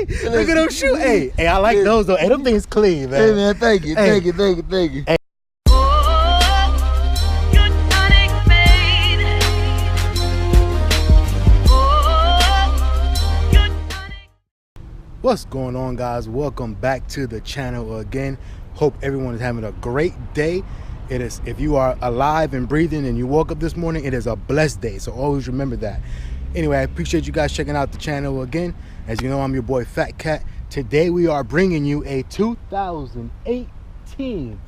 Look at them shoes. Hey, I like those though. Hey, them things clean, man. Hey man, thank you. Hey. Thank you. Hey. What's going on, guys? Welcome back to the channel again. Hope everyone is having a great day. It is, if you are alive and breathing and you woke up this morning, it is a blessed day, so always remember that. Anyway, I appreciate you guys checking out the channel again. As you know, I'm your boy Fatkat. Today we are bringing you a 2018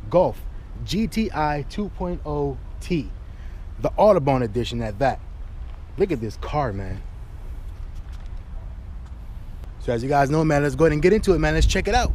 Golf GTI 2.0T, the Autobahn Edition at that. Look at this car, man. So as you guys know, man, let's go ahead and get into it, man. Let's check it out.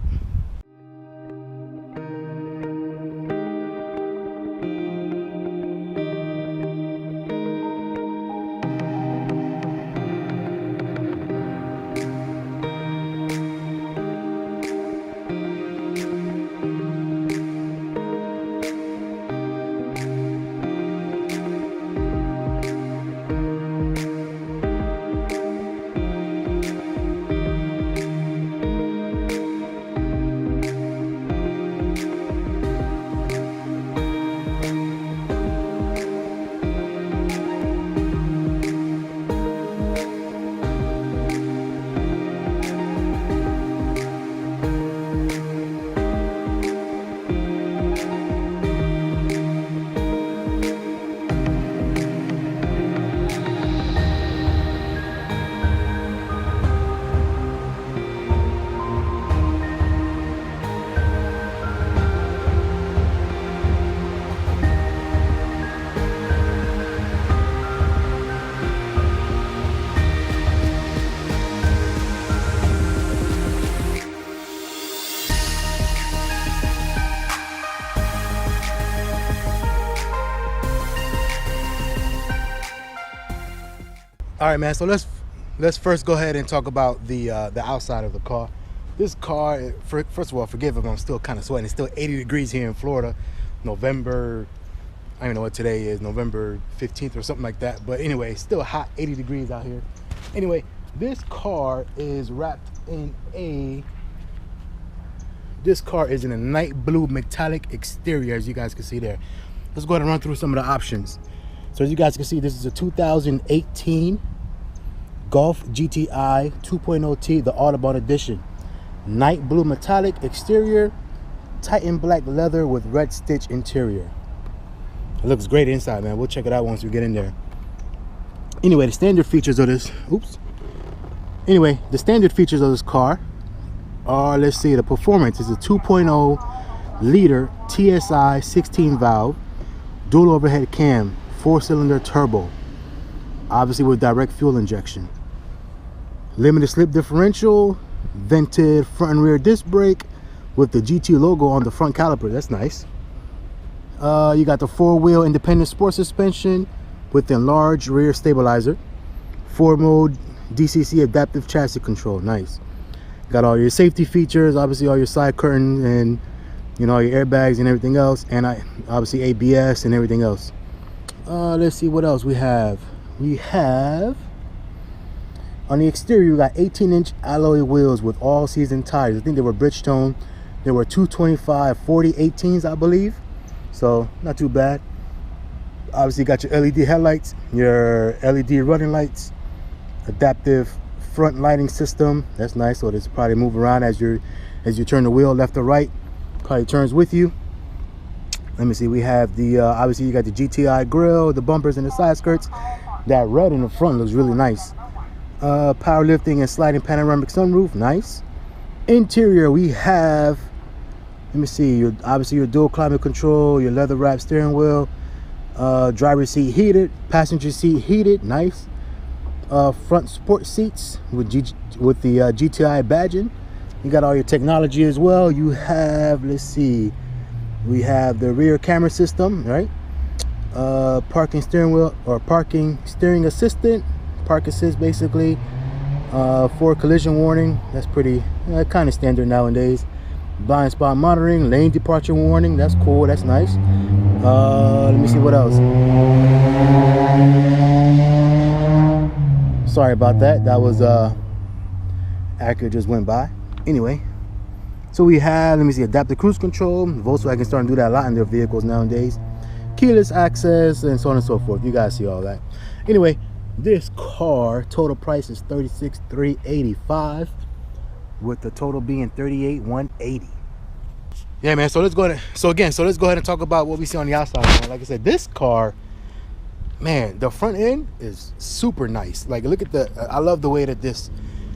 All right, man, so let's first go ahead and talk about the outside of the car. This car, first of all, forgive if I'm still kind of sweating. It's still 80 degrees here in Florida. November, I don't even know what today is, November 15th or something like that. But anyway, it's still hot, 80 degrees out here. Anyway, this car is wrapped in a night blue metallic exterior, as you guys can see there. Let's go ahead and run through some of the options. So as you guys can see, this is a 2018 Golf GTI 2.0T, the Autobahn Edition. Night blue metallic exterior, Titan black leather with red stitch interior. It looks great inside, man. We'll check it out once we get in there. Anyway, the standard features of this, the standard features of this car are, let's see, the performance is a 2.0 liter TSI 16 valve, dual overhead cam, 4-cylinder turbo, obviously with direct fuel injection, limited slip differential, vented front and rear disc brake with the GT logo on the front caliper. That's nice. You got the 4-wheel independent sport suspension with enlarged rear stabilizer, 4-mode DCC adaptive chassis control. Nice. Got all your safety features, obviously all your side curtain and, you know, your airbags and everything else, and obviously ABS and everything else. Let's see what else we have. We have on the exterior, we got 18-inch alloy wheels with all season tires. I think they were Bridgestone. They were 225 40 18s, I believe, so not too bad. Obviously you got your LED headlights, your LED running lights, adaptive front lighting system. That's nice, so this probably move around as you turn the wheel left or right. Probably turns with you. Let me see, we have the obviously you got the GTI grille, the bumpers and the side skirts. That red in the front looks really nice. Power lifting and sliding panoramic sunroof, nice. Interior, we have, let me see, obviously your dual climate control, your leather wrapped steering wheel, driver seat heated, passenger seat heated, nice. Front sport seats with the GTI badging. You got all your technology as well. You have, let's see, we have the rear camera system, right? Parking steering wheel, or parking steering assistant, park assist basically. For collision warning, that's pretty kind of standard nowadays. Blind spot monitoring, lane departure warning, that's cool, that's nice. Let me see what else. Sorry about that. That was Acura just went by. Anyway, so we have, let me see, adaptive cruise control. Volkswagen starting to do that a lot in their vehicles nowadays. Keyless access and so on and so forth. You guys see all that. Anyway, this car total price is $36,385 with the total being $38,180. Yeah, man. So let's go ahead. So let's go ahead and talk about what we see on the outside, man. Like I said, this car, man, the front end is super nice. Like, look at I love the way that this,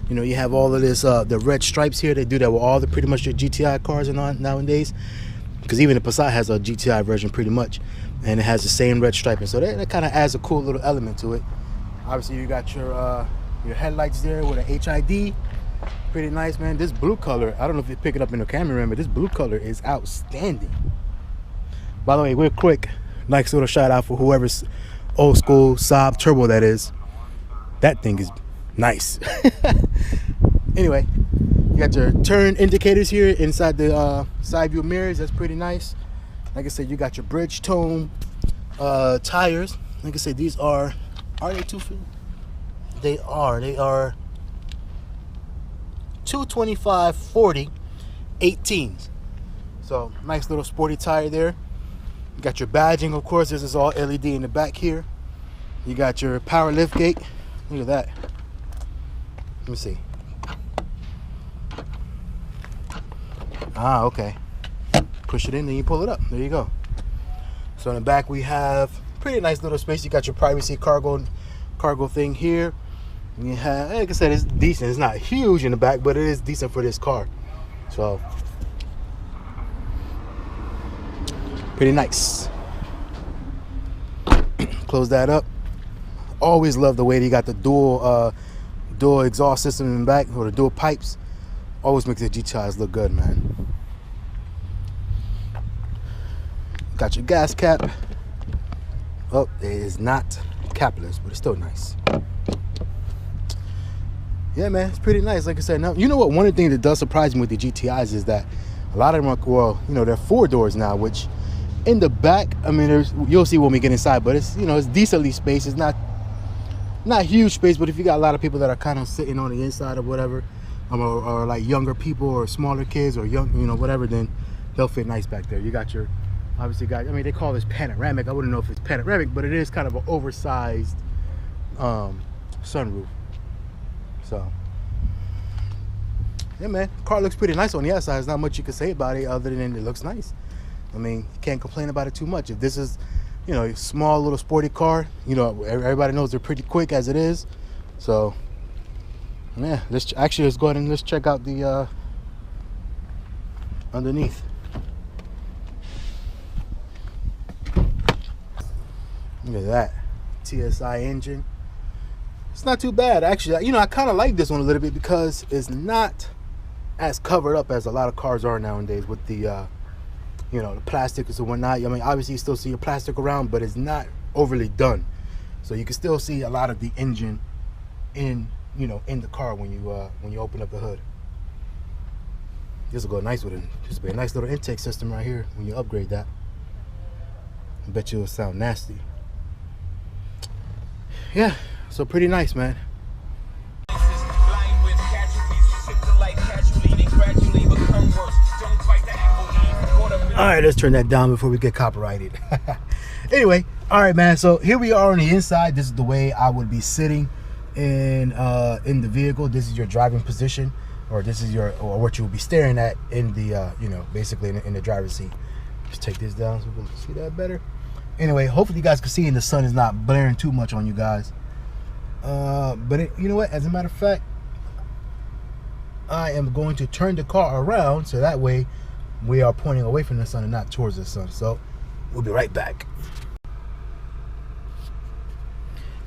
you know, you have all of this the red stripes here. They do that with all the pretty much the GTI cars and nowadays, because even the Passat has a GTI version pretty much, and it has the same red striping. So that kind of adds a cool little element to it. Obviously, you got your headlights there with an HID. Pretty nice, man. This blue color, I don't know if you pick it up in the camera, but this blue color is outstanding. By the way, real quick, nice little shout out for whoever's old school Saab turbo that is. That thing is nice. Anyway, you got your turn indicators here inside the side view mirrors. That's pretty nice. Like I said, you got your Bridgestone tires. Like I said, these are they 250? They are 225/40 18s. So nice little sporty tire there. You got your badging, of course. This is all LED in the back here. You got your power lift gate. Look at that. Let me see. Ah, okay. Push it in, then you pull it up. There you go. So in the back we have pretty nice little space. You got your privacy cargo thing here. You have, like I said, it's decent. It's not huge in the back, but it is decent for this car. So pretty nice. Close that up. Always love the way they got the dual exhaust system in the back, or the dual pipes. Always makes the GTIs look good, man. Got your gas cap. Oh, it is not capless, but it's still nice. Yeah, man, it's pretty nice. Like I said, now, you know what? One of the things that does surprise me with the GTIs is that a lot of them are, well, you know, they're 4 doors now, which in the back, I mean, you'll see when we get inside, but it's, you know, it's decently spaced. It's not huge space, but if you got a lot of people that are kind of sitting on the inside or whatever, or like younger people or smaller kids or young, you know, whatever, then they'll fit nice back there. You got your, obviously got, I mean, they call this panoramic. I wouldn't know if it's panoramic, but it is kind of an oversized sunroof. So yeah, man, car looks pretty nice on the outside. There's not much you can say about it other than it looks nice. I mean, you can't complain about it too much. If this is, you know, a small little sporty car, you know, everybody knows they're pretty quick as it is. So yeah, let's go ahead and let's check out the underneath. Look at that TSI engine. It's not too bad, actually. You know, I kind of like this one a little bit because it's not as covered up as a lot of cars are nowadays with the you know, the plastic and whatnot. I mean, obviously you still see your plastic around, but it's not overly done, so you can still see a lot of the engine in, you know, in the car when you open up the hood. This will go nice with it. This will be a nice little intake system right here when you upgrade that. I bet you it'll sound nasty. Yeah, so pretty nice, man. All right, let's turn that down before we get copyrighted. Anyway, all right, man. So here we are on the inside. This is the way I would be sitting in the vehicle. This is your driving position, or this is or what you will be staring at in the you know, basically in the driver's seat. Just take this down so we can see that better. Anyway, hopefully you guys can see, and the sun is not blaring too much on you guys. But you know what? As a matter of fact, I am going to turn the car around so that way we are pointing away from the sun and not towards the sun. So we'll be right back.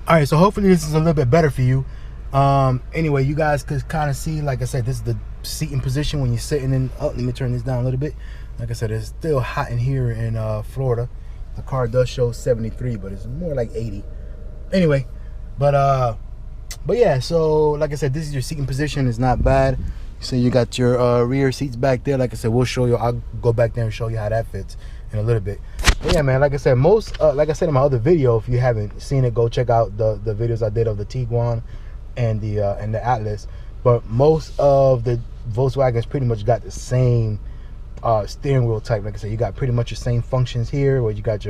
All right, so hopefully this is a little bit better for you. Anyway, you guys could kind of see, like I said, this is the seating position when you're sitting in. Oh, let me turn this down a little bit. Like I said, it's still hot in here in Florida. The car does show 73, but it's more like 80. Anyway, but yeah, so like I said, this is your seating position. It's not bad. So you got your rear seats back there. Like I said, we'll show you. I'll go back there and show you how that fits in a little bit. But yeah, man, like I said, like I said in my other video, if you haven't seen it, go check out the videos I did of the Tiguan and the Atlas. but most of the Volkswagens pretty much got the same steering wheel type. Like I said, you got pretty much the same functions here, where you got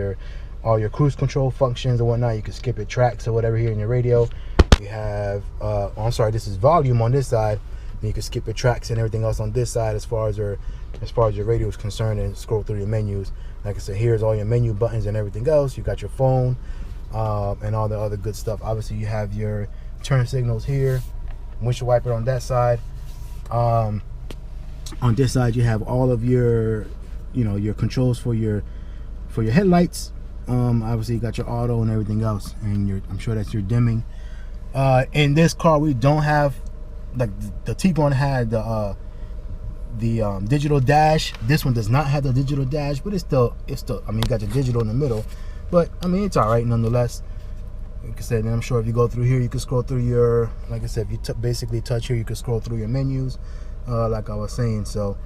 all your cruise control functions and whatnot. You can skip your tracks or whatever here in your radio. You have I'm sorry, this is volume on this side, and you can skip your tracks and everything else on this side as far as your radio is concerned, and scroll through your menus. Like I said, here's all your menu buttons and everything else. You got your phone and all the other good stuff. Obviously, you have your turn signals here, windshield wiper on that side. On this side, you have all of your, your controls for your headlights. Obviously, you got your auto and everything else, and I'm sure that's your dimming. In this car, we don't have, like, the Tiguan had the digital dash. This one does not have the digital dash, but it's still, I mean, you got your digital in the middle, but I mean, it's all right nonetheless. Like I said, and I'm sure if you go through here, you can scroll through your, like I said, if you basically touch here, you can scroll through your menus, like I was saying. So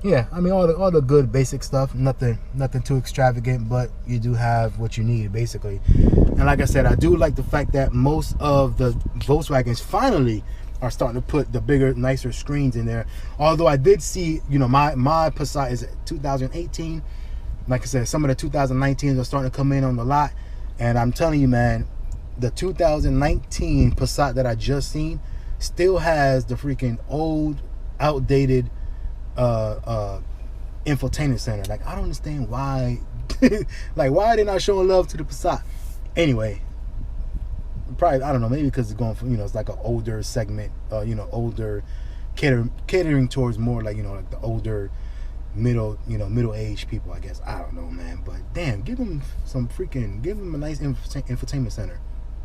yeah, I mean, all the good basic stuff, nothing too extravagant, but you do have what you need basically. And like I said, I do like the fact that most of the Volkswagens finally are starting to put the bigger, nicer screens in there. Although I did see, my Passat is 2018. Like I said, some of the 2019s are starting to come in on the lot, and I'm telling you, man, the 2019 Passat that I just seen still has the freaking old, outdated infotainment center. Like, I don't understand why. Like, why are they not showing love to the Passat? Anyway, probably, I don't know, maybe because it's going for, it's like an older segment, older, catering towards more like, like the older, middle-aged people, I guess. I don't know, man, but damn, give them a nice infotainment center.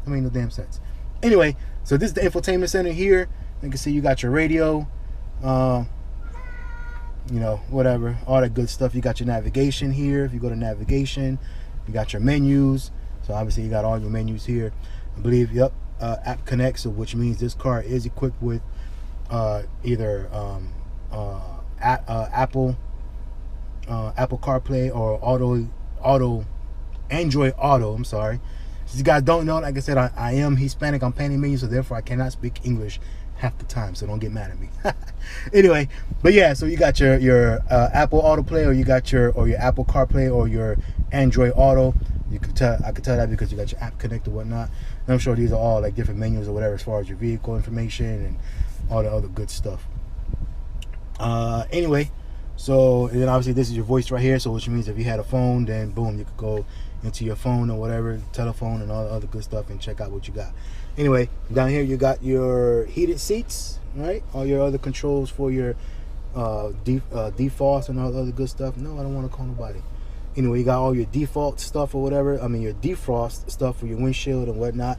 I mean, no damn sense. Anyway, so this is the infotainment center here. You can see you got your radio, whatever, all that good stuff. You got your navigation here. If you go to navigation, you got your menus. So obviously you got all your menus here. I believe, yep, App Connect, so which means this car is equipped with either Apple CarPlay or Android Auto. I'm sorry. If you guys don't know, like I said, I am Hispanic. I'm Panamanian, so therefore I cannot speak English half the time, so don't get mad at me. Anyway, but yeah, so you got your Apple AutoPlay, or you got your Apple CarPlay, or your Android Auto. I could tell that because you got your App Connect or whatnot. And I'm sure these are all like different menus or whatever as far as your vehicle information and all the other good stuff. Anyway, so and then obviously this is your voice right here, so which means if you had a phone, then boom, you could go into your phone or whatever, telephone and all the other good stuff, and check out what you got. Anyway, down here you got your heated seats, right? All your other controls for your defrost and all the other good stuff. No, I don't want to call nobody. Anyway, you got all your default stuff or whatever. I mean, your defrost stuff for your windshield and whatnot.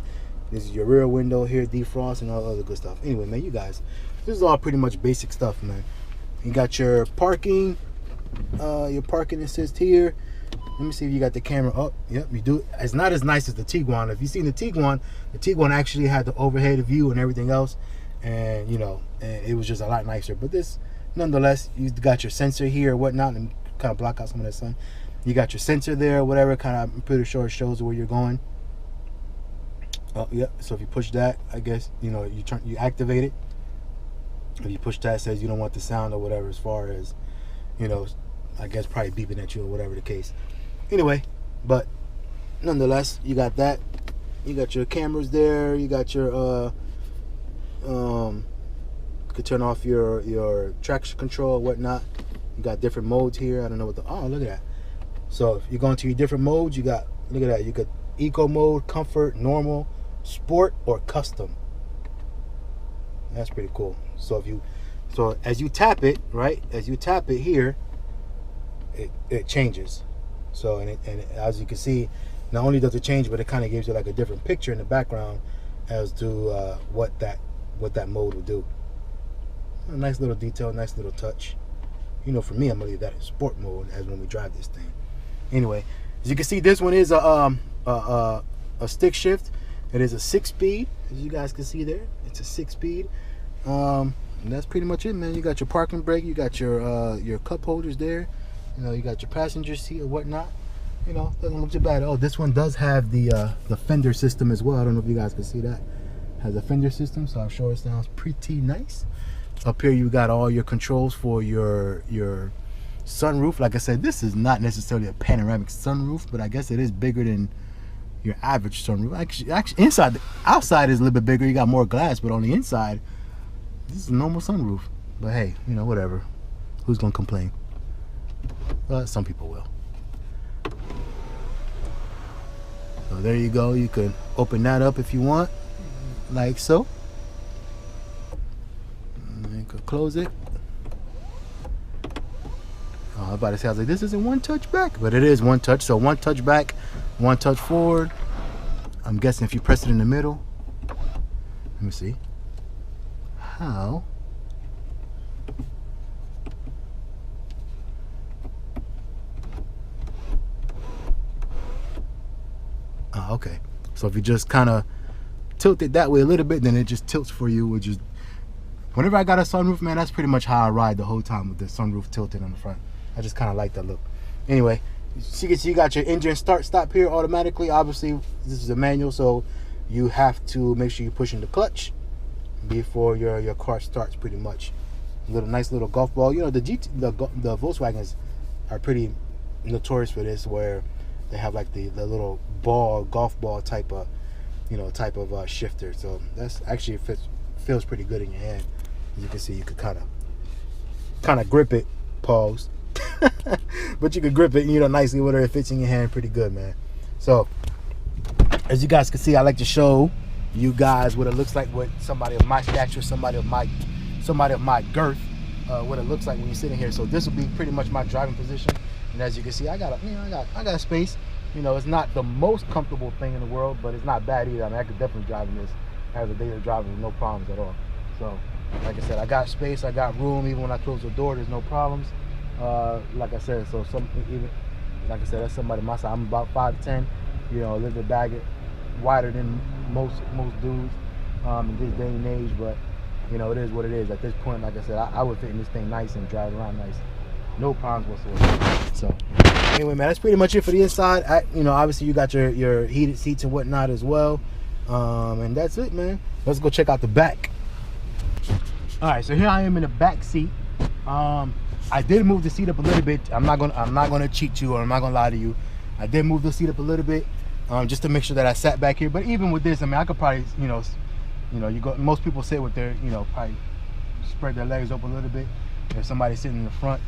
This is your rear window here, defrost, and all the other good stuff. Anyway, man, you guys, this is all pretty much basic stuff, man. You got your parking assist here. Let me see if you got the camera up. Yep, you do. It's not as nice as the Tiguan. If you've seen the Tiguan actually had the overhead view and everything else, and and it was just a lot nicer. But this, nonetheless, you got your sensor here or whatnot, and kind of block out some of that sun. You got your sensor there, whatever, kind of, I'm pretty sure it shows where you're going. Oh, yeah, so if you push that, I guess, you activate it. If you push that, it says you don't want the sound or whatever, as far as, I guess probably beeping at you or whatever the case. Anyway, but nonetheless, you got that. You got your cameras there. You got your, you could turn off your traction control or whatnot. You got different modes here. I don't know what oh, look at that. So if you go into your different modes, you got, look at that, you got eco mode, comfort, normal, sport, or custom. That's pretty cool. So as you tap it, right, as you tap it here, it changes. So and as you can see, not only does it change, but it kind of gives you like a different picture in the background as to what that mode will do. A nice little detail, nice little touch. For me, I'm gonna leave that in sport mode as when we drive this thing. Anyway, as you can see, this one is a stick shift. It is a 6-speed, as you guys can see there. It's a 6-speed. And that's pretty much it, man. You got your parking brake. You got your cup holders there. You got your passenger seat or whatnot. Doesn't look too bad. Oh, this one does have the fender system as well. I don't know if you guys can see that. Has a fender system, so I'm sure it sounds pretty nice. Up here you got all your controls for your sunroof. Like I said, this is not necessarily a panoramic sunroof, but I guess it is bigger than your average sunroof. Actually inside, outside is a little bit bigger. You got more glass, but on the inside, this is a normal sunroof. But hey, you know, whatever. Who's gonna complain? Some people will. So there you go. You could open that up if you want, like so. And you could close it. I was about to say, I was like, this isn't one touch back, but it is one touch. So one touch back, one touch forward. I'm guessing if you press it in the middle. Let me see. How? Oh, okay. So if you just kind of tilt it that way a little bit, then it just tilts for you, which is, whenever I got a sunroof, man, that's pretty much how I ride the whole time, with the sunroof tilted on the front. I just kind of like that look. Anyway, you got your engine start stop here automatically. Obviously, this is a manual, so you have to make sure you're pushing the clutch before your car starts, pretty much. Nice little golf ball. You know, the Volkswagens are pretty notorious for this, where they have like the little ball, golf ball type of, you know, shifter. So that's actually feels pretty good in your hand. As you can see, you could kind of grip it, pause, but you could grip it, you know, nicely with it. It fits in your hand pretty good, man. So as you guys can see, I like to show you guys what it looks like with somebody of my stature, somebody of my girth, what it looks like when you're sitting here. So this will be pretty much my driving position. And as you can see, I got space. You know, it's not the most comfortable thing in the world, but it's not bad either. I mean, I could definitely drive in this as a daily driver with no problems at all. So, like I said, I got space, I got room. Even when I close the door, there's no problems. Like I said, like I said, that's somebody my size. I'm about 5'10", you know, a little bit baggy, wider than most dudes in this day and age. But you know, it is what it is. At this point, like I said, I would fit in this thing nice and drive around nice. No problems whatsoever. So anyway, man, that's pretty much it for the inside. You know, obviously you got your heated seats and whatnot as well, and that's it, man. Let's go check out the back. All right, so here I am in the back seat. I did move the seat up a little bit. I'm not gonna cheat you, or I'm not gonna lie to you. I did move the seat up a little bit, just to make sure that I sat back here. But even with this, I mean, I could probably, most people sit with their, probably spread their legs open a little bit if somebody's sitting in the front.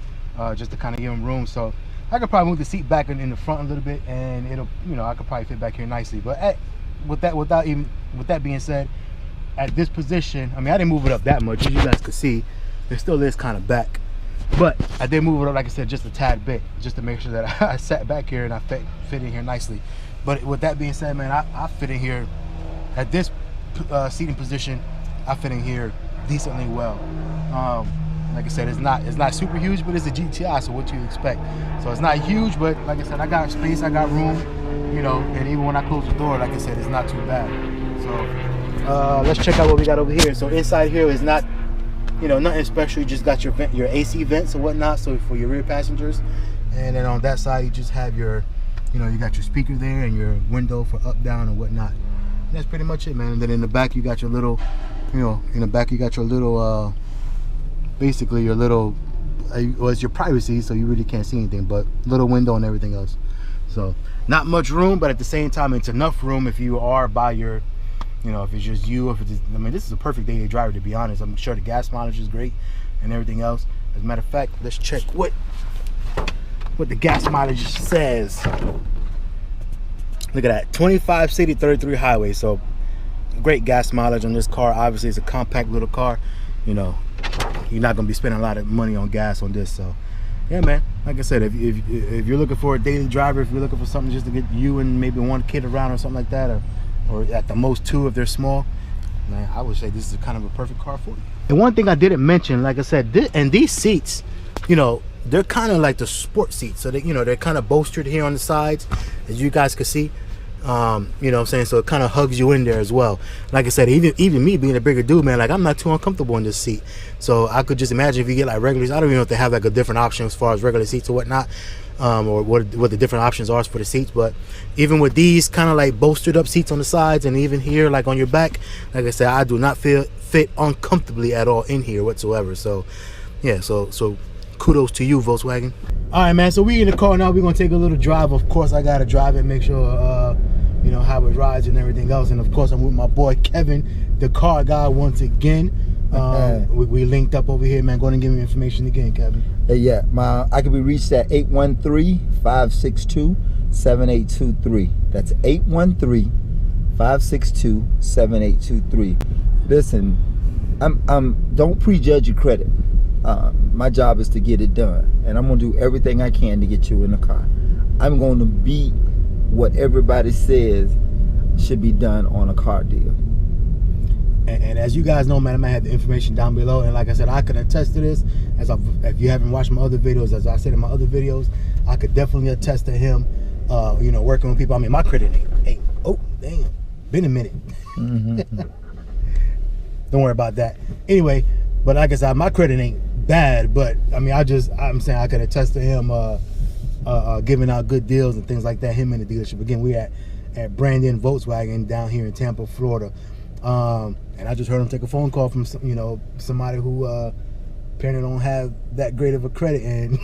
Just to kind of give them room. So I could probably move the seat back in the front a little bit, and it'll, I could probably fit back here nicely. But with that being said, at this position, I mean, I didn't move it up that much. As you guys could see, it still is kind of back, but I did move it up, like I said, just a tad bit, just to make sure that I sat back here and I fit in here nicely. But with that being said, man, I fit in here at this seating position. I fit in here decently well. Like I said, it's not super huge, but it's a GTI, so what do you expect? So it's not huge, but like I said, I got space, I got room, and even when I close the door, like I said, it's not too bad. So let's check out what we got over here. So inside here is not, nothing special. You just got your AC vents and whatnot, so for your rear passengers. And then on that side, you just have your, you got your speaker there and your window for up, down, and whatnot. And that's pretty much it, man. And then in the back, you got your little, basically your little, it's your privacy, so you really can't see anything, but little window and everything else. So not much room, but at the same time, it's enough room if you are by your, if it's just you, I mean, this is a perfect daily driver, to be honest. I'm sure the gas mileage is great and everything else. As a matter of fact, let's check what the gas mileage says. Look at that, 25 city, 33 highway. So great gas mileage on this car. Obviously, it's a compact little car. You're not gonna be spending a lot of money on gas on this. So yeah, man, like I said, if you're looking for a daily driver, if you're looking for something just to get you and maybe one kid around or something like that, or at the most two if they're small, man, I would say this is kind of a perfect car for you. And one thing I didn't mention, like I said, these seats, they're kind of like the sport seats. So they, they're kind of bolstered here on the sides, as you guys can see. You know what I'm saying? So it kind of hugs you in there as well. Like I said, even me being a bigger dude, man, like I'm not too uncomfortable in this seat. So I could just imagine if you get like regulars, I don't even know if they have like a different option as far as regular seats or whatnot, or what the different options are for the seats. But even with these kind of like bolstered up seats on the sides and even here like on your back, like I said, I do not fit uncomfortably at all in here whatsoever. So yeah, so kudos to you, Volkswagen. All right, man, so we in the car now. We're gonna take a little drive. Of course, I gotta drive it, make sure you know how it rides and everything else. And of course, I'm with my boy Kevin, the car guy, once again. We linked up over here, man. Go ahead and give me information again, Kevin. Yeah, I can be reached at 813-562-7823. That's 813-562-7823. Listen, don't prejudge your credit. My job is to get it done, and I'm gonna do everything I can to get you in the car. I'm going to beat what everybody says should be done on a car deal. And as you guys know, man, I'm gonna have the information down below. And like I said, I can attest to this. If you haven't watched my other videos, as I said in my other videos, I could definitely attest to him. You know, working with people. I mean, my credit ain't oh damn, been a minute. Don't worry about that. Anyway, but like I said, my credit ain't bad. But I mean, I'm saying I could attest to him giving out good deals and things like that. Him in the dealership. Again, we at Brandon Volkswagen down here in Tampa, Florida. And I just heard him take a phone call from somebody who apparently don't have that great of a credit. And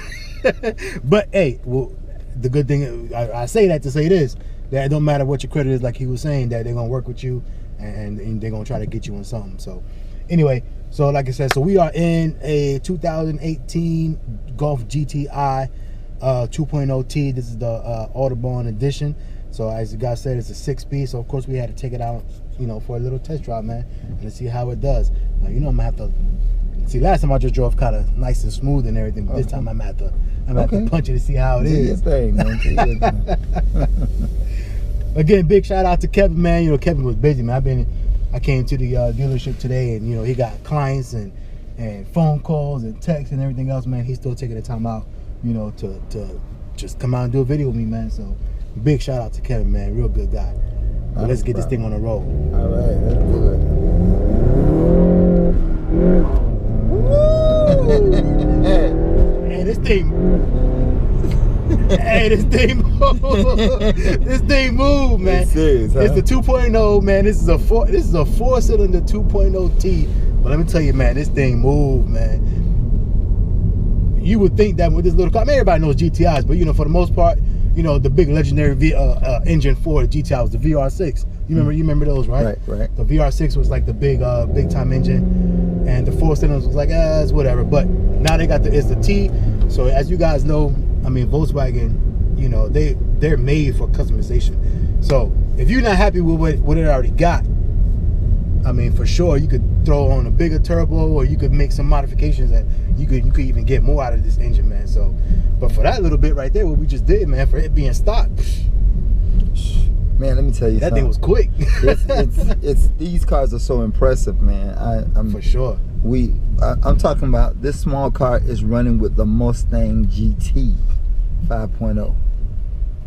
but hey, well, the good thing, I say that to say this, that it don't matter what your credit is, like he was saying, that they're gonna work with you and they're gonna try to get you on something. So anyway, so like I said, so we are in a 2018 Golf GTI 2.0T. This is the Autobahn Edition. So as you guys said, it's a 6-speed. So of course we had to take it out, you know, for a little test drive, man, and see how it does. Now, you know, I'm gonna have to see. Last time I just drove kind of nice and smooth and everything, but this time I'm gonna have to punch it to see how it is. Thing, man. Again, big shout out to Kevin, man. You know, Kevin was busy, man. I came to the dealership today, and you know, he got clients and phone calls and texts and everything else, man. He's still taking the time out, you know, to just come out and do a video with me, man. So big shout out to Kevin, man. Real good guy. But let's get this thing on the road. All right, let's do it. Hey, this thing. Hey, this thing move. This thing move, man. It's serious, huh? It's the 2.0, man. This is a 4-cylinder 2.0T. But let me tell you, man, this thing move, man. You would think that with this little car, I mean, everybody knows GTIs, but you know, for the most part, you know, the big legendary engine for the GTI was the VR6. You remember those, right? Right. The VR6 was like the big time engine, and the 4 cylinders was like, it's whatever. But now they got it's the T. So as you guys know, I mean, Volkswagen, you know, they're made for customization. So if you're not happy with what it already got, I mean, for sure you could throw on a bigger turbo, or you could make some modifications, and you could even get more out of this engine, man. So, but for that little bit right there, what we just did, man, for it being stock, man, let me tell you, that thing was quick. it's these cars are so impressive, man. I'm for sure. I'm talking about this small car is running with the Mustang GT 5.0.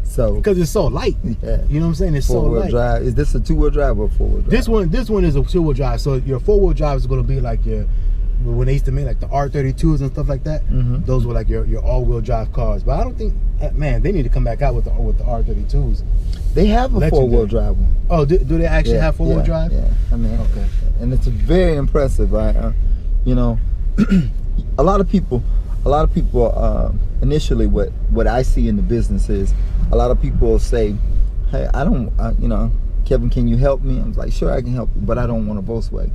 So because it's so light, yeah. You know what I'm saying? It's so light. Drive. Is this a 2-wheel drive or 4-wheel drive? This one is a 2-wheel drive. So your 4-wheel drive is going to be like when they used to make like the R32s and stuff like that. Those were like your all-wheel drive cars. But I don't think, man, they need to come back out with the R32s. They have a 4-wheel drive one. Oh, do they actually have 4-wheel drive? Yeah, I mean, okay, and it's very impressive. You know, a lot of people initially what I see in the business is a lot of people say, hey, I don't, you know, Kevin, can you help me? I'm like, sure, I can help you, but I don't want a Volkswagen.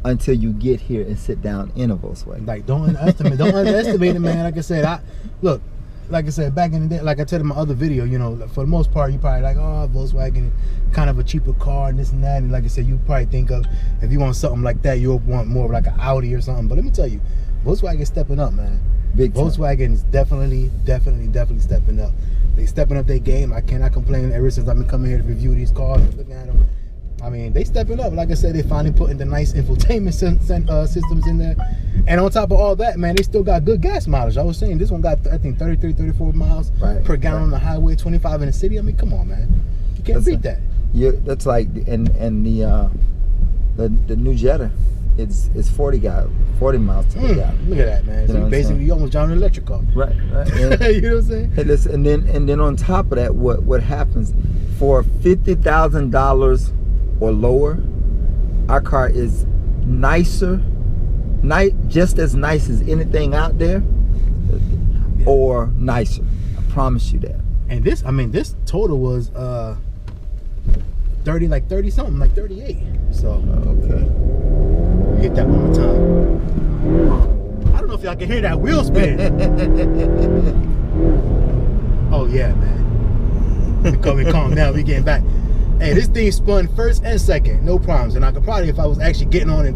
Until you get here and sit down in a Volkswagen. Like, don't underestimate it, man. Like I said, like I said, back in the day, like I said in my other video, you know, for the most part, you probably like, oh, Volkswagen, kind of a cheaper car and this and that. And like I said, you probably think of, if you want something like that, you'll want more of like an Audi or something. But let me tell you, Volkswagen's stepping up, man. Big time. Volkswagen is definitely stepping up. They stepping up their game. I cannot complain ever since I've been coming here to review these cars and looking at them. I mean, they stepping up. Like I said, they finally putting the nice infotainment systems in there. And on top of all that, man, they still got good gas mileage. I was saying this one got, I think, 33, 34 miles per gallon on the highway, 25 in the city. I mean, come on, man. You can't beat that. Yeah, that's like and the new Jetta, it's 40 miles to the gallon. Look at that, man. So basically, you almost drive an electric car. Right. And, you know what I'm saying? Hey, listen, and then on top of that, what happens for $50,000 or lower, our car is nicer, just as nice as anything out there, or nicer. I promise you that. And this total was 30 something, like 38. So okay, hit that one more time. I don't know if y'all can hear that wheel spin. Oh yeah, man. We calm down. We getting back. Hey, this thing spun first and second, no problems. And I could probably, if I was actually getting on it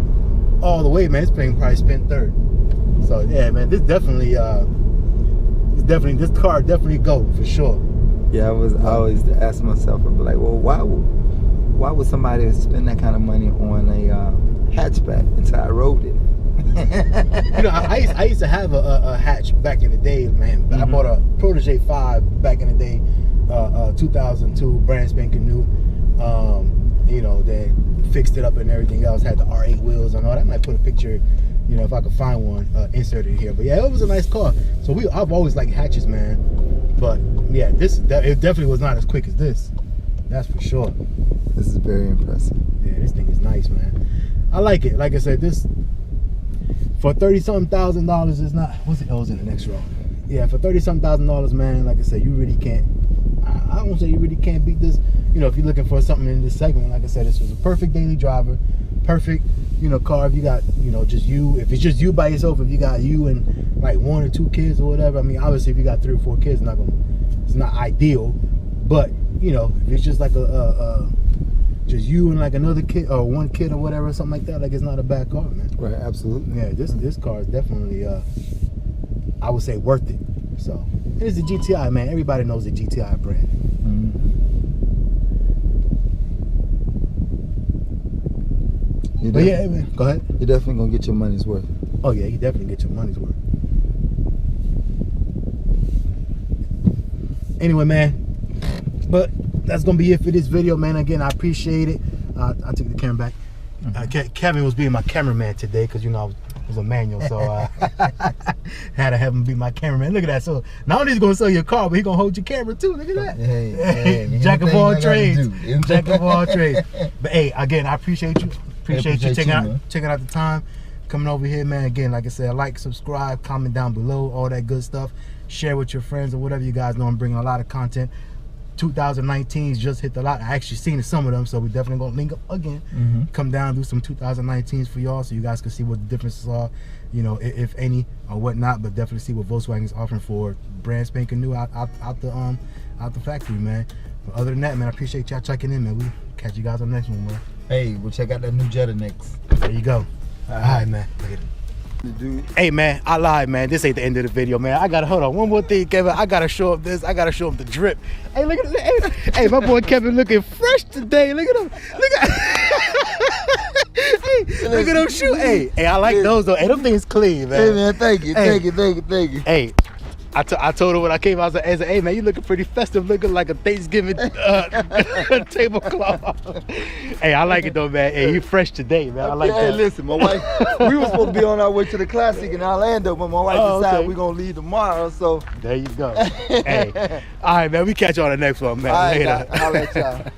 all the way, man, this thing probably spin third. So yeah, man, this car definitely go for sure. Yeah, I always ask myself, I'd be like, well, why would somebody spend that kind of money on a hatchback until I rode it? You know, I used to have a hatch back in the day, man. I bought a Protege 5 back in the day, 2002, brand spanking new. You know, they fixed it up and everything else, had the R8 wheels and all that. I might put a picture, you know, if I could find one, inserted here. But yeah, it was a nice car. So I've always liked hatches, man. But yeah, it definitely was not as quick as this. That's for sure. This is very impressive. Yeah, this thing is nice, man. I like it. Like I said, this for $30-something thousand is not. What's the L's in the next row? Yeah, for $30-something thousand, man. Like I said, you really can't. I won't say you really can't beat this. You know, if you're looking for something in this segment, like I said, this was a perfect daily driver, perfect, you know, car. If you got, you know, just you. If it's just you by yourself, if you got you and like 1 or 2 kids or whatever. I mean, obviously, if you got 3 or 4 kids, it's not ideal. But you know, if it's just like just you and like another kid or 1 kid or whatever, something like that, like it's not a bad car, man. Right, absolutely. Yeah, this car is definitely, I would say, worth it. So, and it's the GTI, man. Everybody knows the GTI brand. But yeah, man, go ahead. You're definitely gonna get your money's worth. Oh yeah, you definitely get your money's worth. Anyway, man, but that's gonna be it for this video, man. Again, I appreciate it. I took the camera back. Kevin was being my cameraman today because, you know, it was a manual, so had to have him be my cameraman. Look at that. So not only is he gonna sell your car, but he gonna hold your camera too. Look at that. Hey, Jack of all trades. Jack of all trades. But hey, again, I appreciate you. Appreciate you taking out the time, coming over here, man. Again, like I said, like, subscribe, comment down below, all that good stuff. Share with your friends or whatever. You guys know I'm bringing a lot of content. 2019s just hit the lot. I actually seen some of them, so we definitely gonna link up again. Come down and do some 2019s for y'all, so you guys can see what the differences are, you know, if any or whatnot. But definitely see what Volkswagen is offering for brand spanking new out the factory, man. But other than that, man, I appreciate y'all checking in, man. We catch you guys on the next one, man. Hey, we'll check out that new Jetta next. There you go. All right, man. Look at it. Hey man, I lied, man. This ain't the end of the video, man. I gotta hold on. One more thing, Kevin. I gotta show up this. I gotta show him the drip. Hey, look at it. Hey, my boy Kevin looking fresh today. Look at him. Hey, look at him shoot. Hey, I like those though. Hey, them things clean, man. Hey man, thank you. Hey, I told her when I came out, I said, hey man, you looking pretty festive, looking like a Thanksgiving tablecloth. Hey, I like it though, man. Hey, you fresh today, man. I like that. Hey, listen, my wife, we were supposed to be on our way to the Classic in Orlando, but my wife decided we're going to leave tomorrow, so. There you go. Hey, all right, man, we catch you on the next one, man. All right, later. I'll let y'all.